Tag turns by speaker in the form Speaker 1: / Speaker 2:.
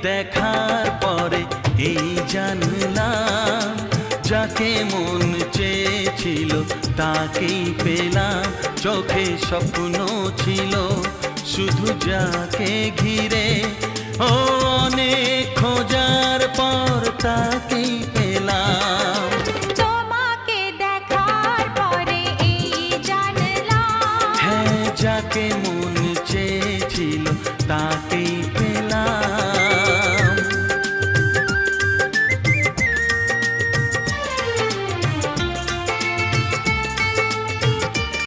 Speaker 1: দেখার পরে এই জানলাম, যাকে মন চেয়েছিল তাকেই পেলাম। চোখে স্বপ্ন ছিল শুধু যাকে ঘিরে, ও অনেক খোঁজার পর তাকেই পেলাম।
Speaker 2: তোমাকে দেখার পরে এই জানলাম,
Speaker 1: হ্যাঁ, যাকে মন চেয়েছিল তাকে